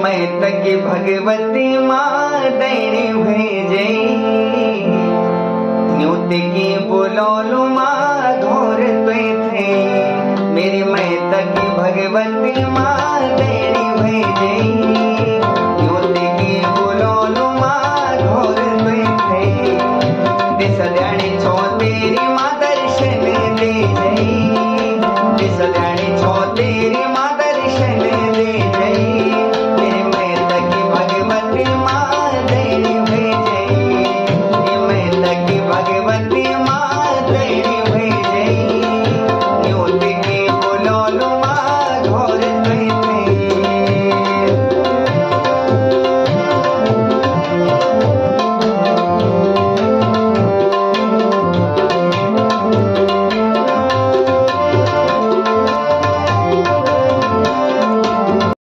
मैं तक भगवती माँ दैनी भेजे न्यूत की बुलौलू माँ घोर थे मेरी मैं तक भगवती माँ दैनी भेजे